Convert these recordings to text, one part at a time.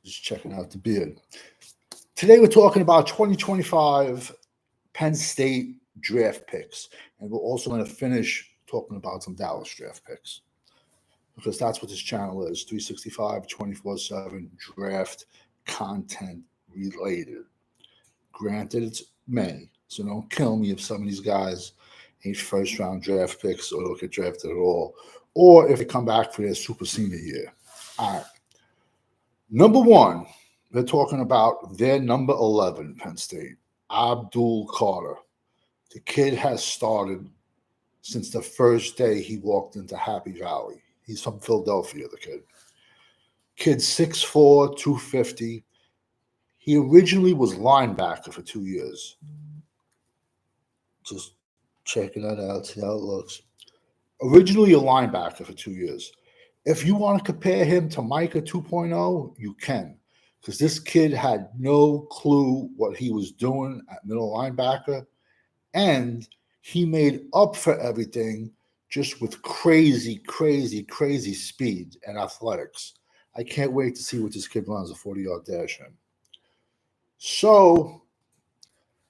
Just checking out the beard. Today we're talking about 2025 Penn State draft picks, and we're also going to finish talking about some Dallas draft picks because that's what this channel is: 365, 24/7 draft content related. Granted, it's May, so don't kill me if some of these guys ain't first round draft picks or don't get drafted at all, or if they come back for their super senior year. All right. Number one, they're talking about their number 11, Penn State, Abdul Carter. The kid has started since the first day he walked into Happy Valley. He's from Philadelphia, the kid. Kid 6'4", 250. He originally was linebacker for 2 years. Just checking that out, see how it looks. Originally a linebacker for 2 years. If you want to compare him to Micah 2.0, you can, because this kid had no clue what he was doing at middle linebacker, and he made up for everything just with crazy, crazy, crazy speed and athletics. I can't wait to see what this kid runs a 40-yard dash in. So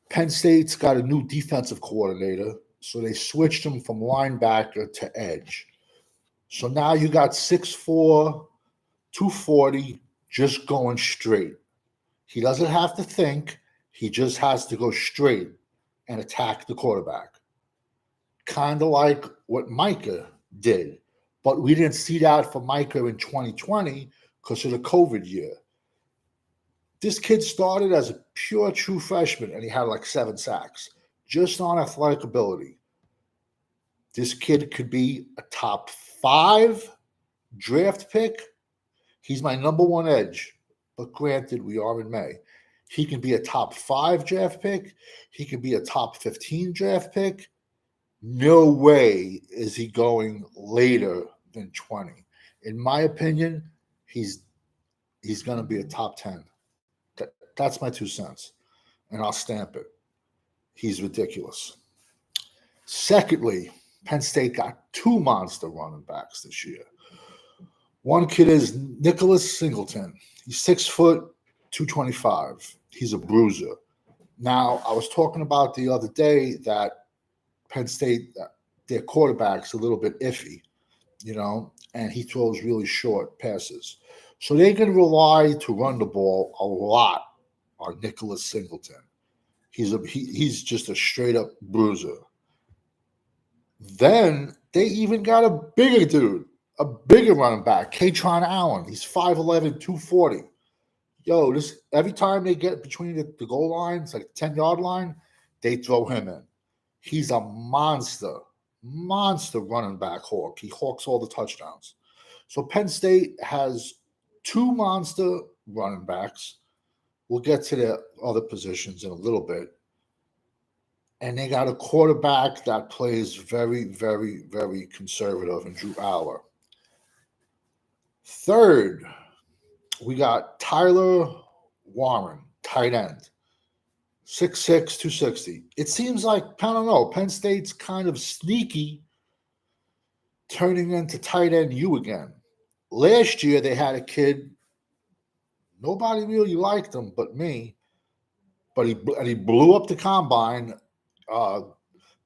Penn State's got a new defensive coordinator, so they switched him from linebacker to edge. So now you got 6'4", 240, just going straight. He doesn't have to think. He just has to go straight and attack the quarterback. Kind of like what Micah did. But we didn't see that for Micah in 2020 because of the COVID year. This kid started as a pure true freshman, and he had like 7 sacks, just on athletic ability. This kid could be a top 5 draft pick. He's my number 1 edge, but granted, we are in May. He can be a top 5 draft pick. He can be a top 15 draft pick. No way is he going later than 20. In my opinion, he's going to be a top 10. That's my 2 cents, and I'll stamp it. He's ridiculous. Secondly, Penn State got 2 monster running backs this year. One kid is Nicholas Singelton. He's 6 foot, 225. He's a bruiser. Now, I was talking about the other day that Penn State, their quarterback's a little bit iffy, and he throws really short passes. So they're going to rely to run the ball a lot on Nicholas Singleton. He's just a straight up bruiser. Then they even got a bigger dude, a bigger running back, Katron Allen. He's 5'11", 240. Yo, every time they get between the goal lines, like the 10-yard line, they throw him in. He's a monster running back hawk. He hawks all the touchdowns. So Penn State has 2 monster running backs. We'll get to the other positions in a little bit. And they got a quarterback that plays very, very, very conservative in Drew Aller. Third, we got Tyler Warren, tight end, 6'6", 260. It seems like, I don't know, Penn State's kind of sneaky turning into tight end U again. Last year, they had a kid, nobody really liked him but me, but he blew up the combine.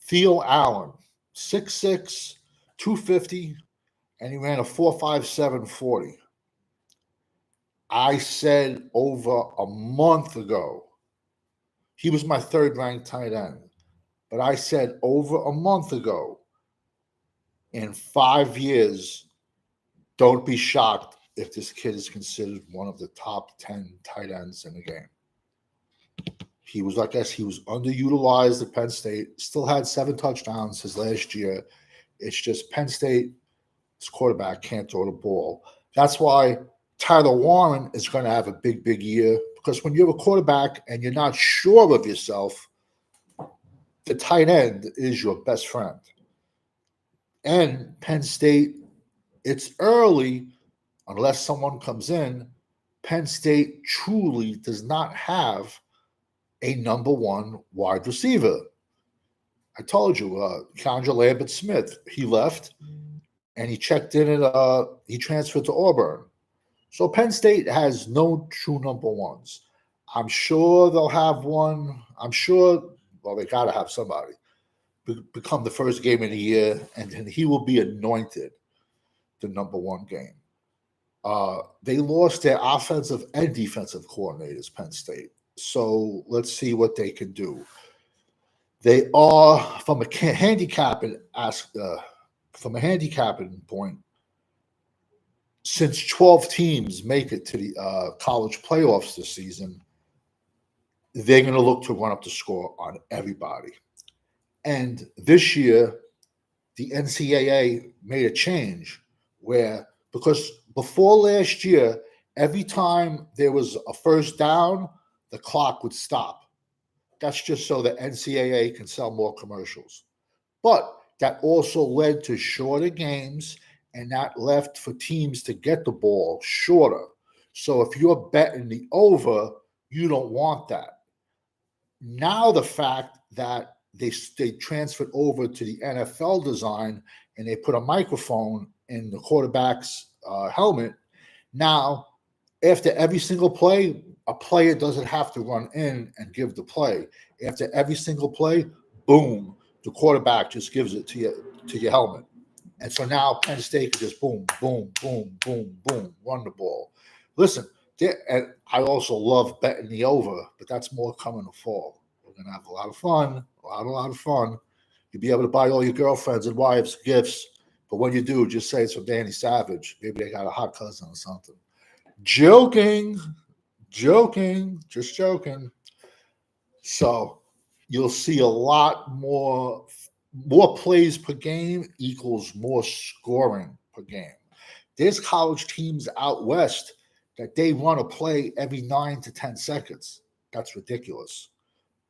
Theo Allen, 6'6", 250, and he ran a 4.57 40. I said over a month ago, he was my 3rd ranked tight end, but I said over a month ago, in 5 years, don't be shocked if this kid is considered one of the top 10 tight ends in the game. He was, I guess, he was underutilized at Penn State. Still had 7 touchdowns his last year. It's just Penn State's quarterback can't throw the ball. That's why Tyler Warren is going to have a big, big year, because when you're a quarterback and you're not sure of yourself, the tight end is your best friend. And Penn State, it's early, unless someone comes in. Penn State truly does not have a number 1 wide receiver. I told you, Kendra Lambert-Smith, he left, and he checked in he transferred to Auburn. So Penn State has no true number ones. I'm sure they'll have one. I'm sure, well, they got to have somebody become the first game of the year, and then he will be anointed the number one game. They lost their offensive and defensive coordinators, Penn State. So let's see what they can do. They are from a handicapping point. Since 12 teams make it to the college playoffs this season, they're going to look to run up the score on everybody. And this year, the NCAA made a change where, because before last year, every time there was a first down, the clock would stop. That's just so the NCAA can sell more commercials. But that also led to shorter games, and that left for teams to get the ball shorter. So if you're betting the over, you don't want that. Now the fact that they transferred over to the NFL design and they put a microphone in the quarterback's helmet, now after every single play, a player doesn't have to run in and give the play. After every single play, boom, the quarterback just gives it to your helmet. And so now Penn State can just boom, boom, boom, boom, boom, run the ball. Listen, and I also love betting the over, but that's more coming to fall. We're going to have a lot of fun, a lot of fun. You'll be able to buy all your girlfriends and wives gifts, but when you do, just say it's from Danny Savage. Maybe they got a hot cousin or something. Joking, just joking. So you'll see a lot more plays per game equals more scoring per game. There's college teams out west that they run a play every 9 to 10 seconds. That's ridiculous.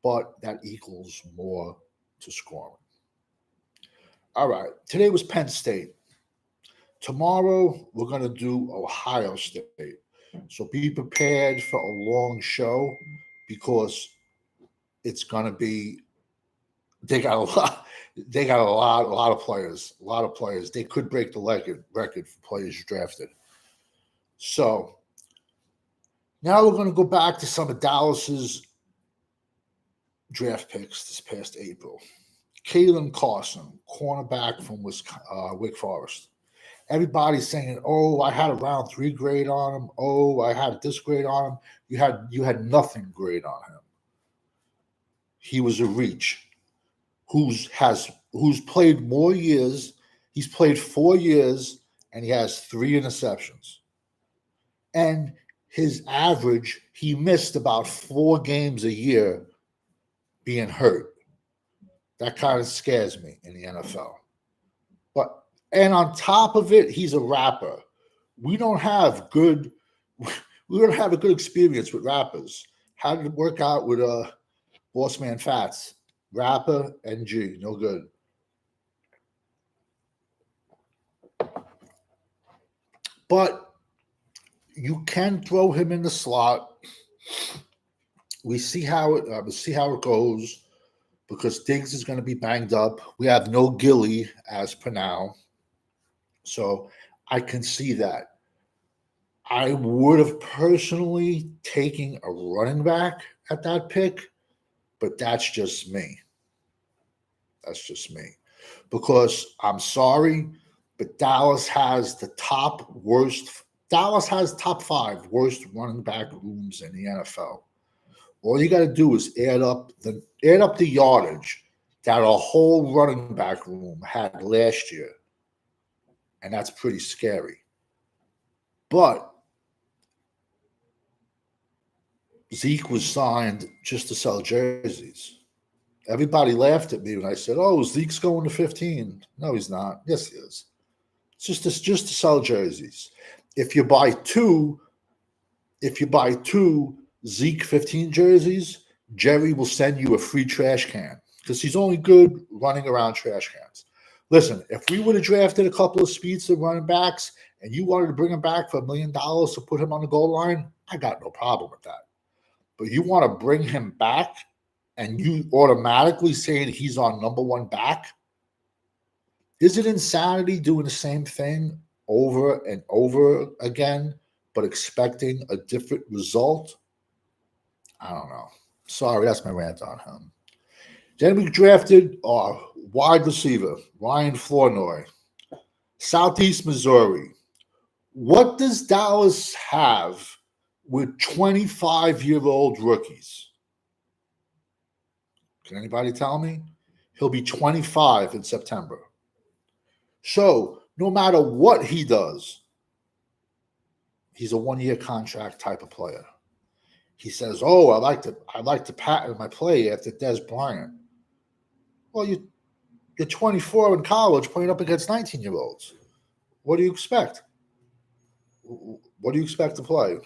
But that equals more to scoring. All right. Today was Penn State. Tomorrow, we're going to do Ohio State. So be prepared for a long show because it's going to be, they got a lot of players. They could break the record for players drafted. So now we're going to go back to some of Dallas's draft picks this past April. Kalen Carson, cornerback from Wake Forest. Everybody's saying, "Oh, I had a round 3 grade on him. Oh, I had this grade on him." You had nothing grade on him. He was a reach. Who's played more years? He's played 4 years, and he has 3 interceptions. And his average, he missed about 4 games a year being hurt. That kind of scares me in the NFL. And on top of it, he's a rapper. We don't have a good experience with rappers. How did it work out with Boss Man Fats? Rapper and G, no good. But you can throw him in the slot. We see how it goes because Diggs is going to be banged up. We have no Gilly as per now. So I can see that. I would have personally taken a running back at that pick, but that's just me. Because I'm sorry, but Dallas has top 5 worst running back rooms in the NFL. All you got to do is add up the yardage that a whole running back room had last year. And that's pretty scary. But Zeke was signed just to sell jerseys. Everybody laughed at me when I said, "Oh, Zeke's going to 15." No, he's not. Yes, he is. It's just to sell jerseys. If you buy two Zeke 15 jerseys, Jerry will send you a free trash can because he's only good running around trash cans. Listen, if we would have drafted a couple of speedster running backs and you wanted to bring him back for $1 million to put him on the goal line, I got no problem with that. But you want to bring him back and you automatically saying he's on number 1 back? Is it insanity doing the same thing over and over again, but expecting a different result. I don't know. Sorry, that's my rant on him. Then we drafted our wide receiver, Ryan Flournoy, Southeast Missouri. What does Dallas have with 25-year-old rookies? Can anybody tell me? He'll be 25 in September. So no matter what he does, he's a one-year contract type of player. He says, "Oh, I like to patent my play after Des Bryant." Well, you're 24 in college playing up against 19-year-olds. What do you expect? What do you expect to play?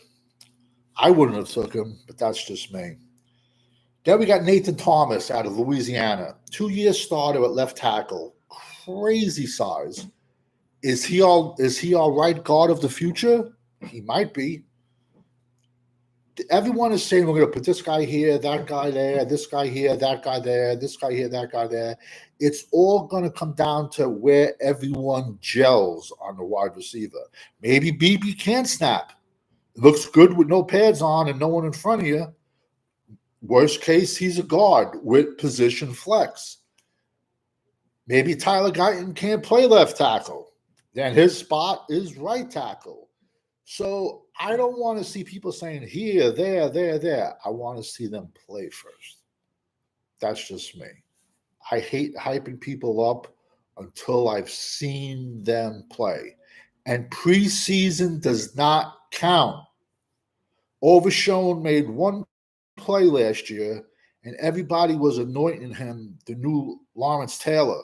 I wouldn't have took him, but that's just me. Then we got Nathan Thomas out of Louisiana, 2-year starter at left tackle, crazy size. Is he all right guard of the future? He might be. Everyone is saying we're going to put this guy here, that guy there, this guy here, that guy there, this guy here, that guy there. It's all going to come down to where everyone gels on the wide receiver. Maybe BB can snap. It looks good with no pads on and no one in front of you. Worst case, he's a guard with position flex. Maybe Tyler Guyton can't play left tackle. Then his spot is right tackle. So I don't want to see people saying here, there, there, there. I want to see them play first. That's just me. I hate hyping people up until I've seen them play. And preseason does not count. Overshone made one play last year, and everybody was anointing him the new Lawrence Taylor.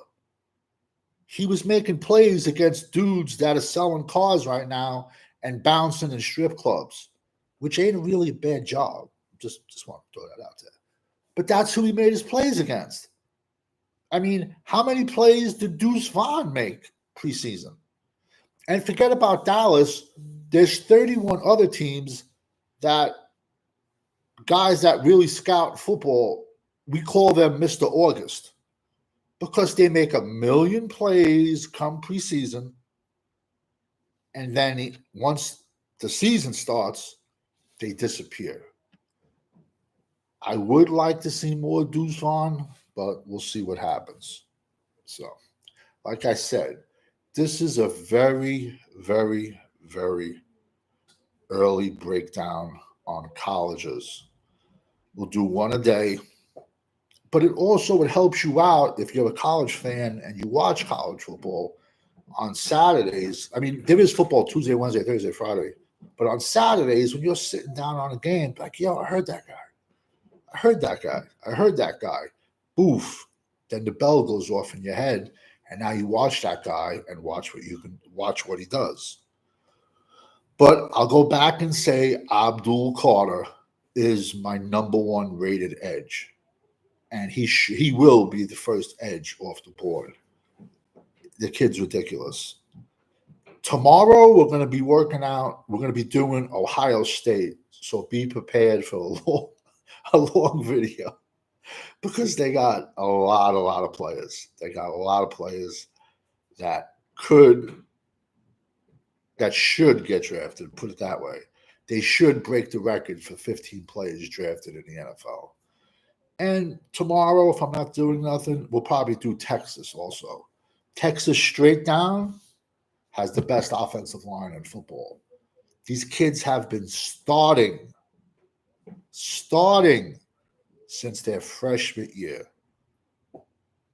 He was making plays against dudes that are selling cars right now and bouncing in strip clubs, which ain't really a bad job. Just want to throw that out there. But that's who he made his plays against. I mean, how many plays did Deuce Vaughn make preseason? And forget about Dallas. There's 31 other teams that guys that really scout football, we call them Mr. August because they make a million plays come preseason. And then once the season starts, they disappear. I would like to see more Deuce Vaughn, but we'll see what happens. So, like I said, this is a very, very, very early breakdown on colleges. We'll do one a day, but it helps you out if you're a college fan and you watch college football on Saturdays. I mean, there is football Tuesday, Wednesday, Thursday, Friday, but on Saturdays when you're sitting down on a game, like, yo, I heard that guy. I heard that guy. I heard that guy. Boof. Then the bell goes off in your head, and now you watch that guy and watch what he does. But I'll go back and say Abdul Carter is my number one rated edge, and he will be the first edge off the board. The kid's ridiculous. Tomorrow we're going to be working out. We're going to be doing Ohio State, so be prepared for a long video because they got a lot of players. They got a lot of players that should get drafted, put it that way. They should break the record for 15 players drafted in the NFL. And tomorrow, if I'm not doing nothing, we'll probably do Texas also. Texas straight down has the best offensive line in football. These kids have been starting since their freshman year.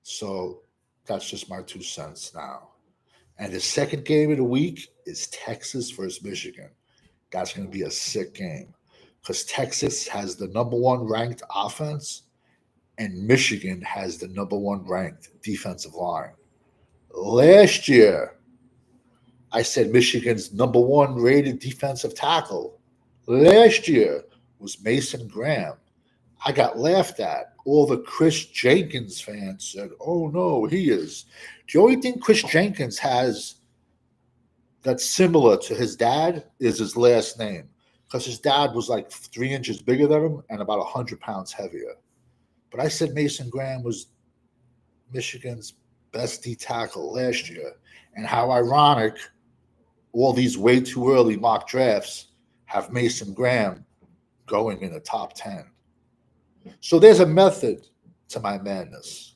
So that's just my 2 cents now. And the second game of the week is Texas versus Michigan. That's going to be a sick game because Texas has the number one ranked offense and Michigan has the number one ranked defensive line. Last year, I said Michigan's number one rated defensive tackle last year was Mason Graham. I got laughed at. All the Chris Jenkins fans said, oh, no, he is. The only thing Chris Jenkins has that's similar to his dad is his last name because his dad was like 3 inches bigger than him and about 100 pounds heavier. But I said Mason Graham was Michigan's best D tackle last year. And how ironic all these way too early mock drafts have Mason Graham going in the top 10. So there's a method to my madness.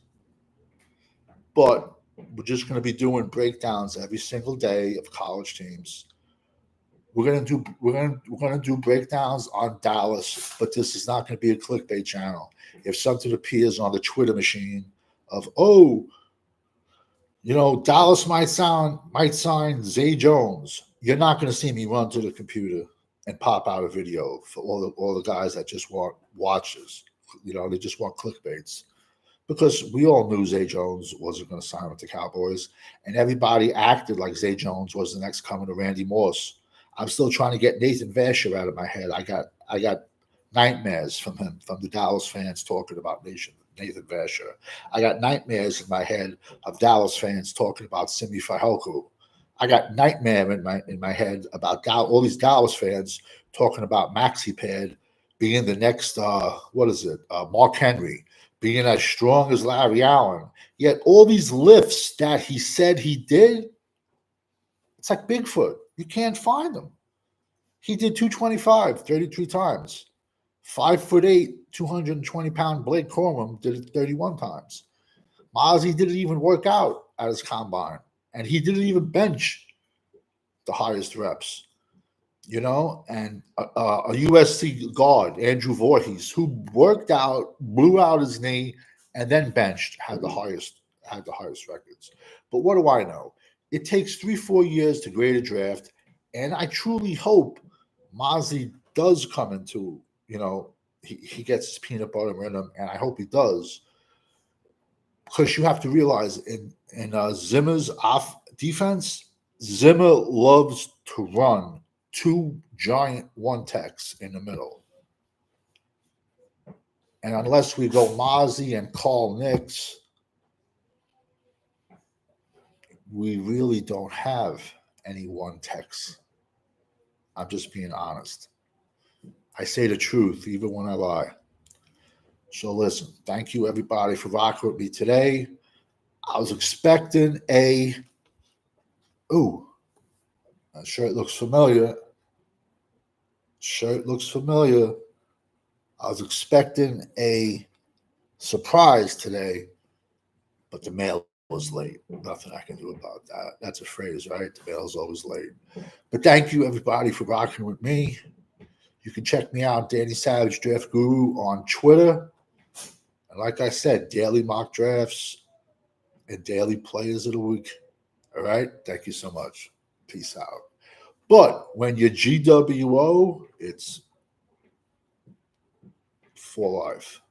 But we're just going to be doing breakdowns every single day of college teams. We're gonna do breakdowns on Dallas, but this is not going to be a clickbait channel. If something appears on the Twitter machine of Dallas might sign Zay Jones, you're not going to see me run to the computer and pop out a video for all the guys that just want watches. They just want clickbaits. Because we all knew Zay Jones wasn't going to sign with the Cowboys, and everybody acted like Zay Jones was the next coming to Randy Moss. I'm still trying to get Nathan Vasher out of my head. I got nightmares from him, from the Dallas fans talking about Nathan Vasher. I got nightmares in my head of Dallas fans talking about Simi Fehoko. I got nightmare in my head about all these Dallas fans talking about Maxi Pad being the next Mark Henry, being as strong as Larry Allen. Yet all these lifts that he said he did, it's like Bigfoot. You can't find him. He did 225 33 times. 5'8", 220-pound Blake Corum did it 31 times. Mozzie didn't even work out at his combine, and he didn't even bench the highest reps. And a USC guard, Andrew Voorhees, who worked out, blew out his knee, and then benched, had the highest records. But what do I know? It takes 3-4 years to grade a draft, and I truly hope Mozzie does come into, he gets his peanut butter in him, and I hope he does, because you have to realize in Zimmer's defense, Zimmer loves to run two giant one-techs in the middle. And unless we go Mozzie and Carl Nicks, we really don't have any one-techs. I'm just being honest. I say the truth even when I lie. So listen, thank you everybody for rocking with me today. I was expecting that shirt looks familiar. I was expecting a surprise today, but the mail was late. Nothing I can do about that. That's a phrase, right? The mail's always late. But thank you, everybody, for rocking with me. You can check me out, Danny Savage Draft Guru, on Twitter. And like I said, daily mock drafts and daily players of the week. All right? Thank you so much. Peace out. But when you're GWO, it's for life.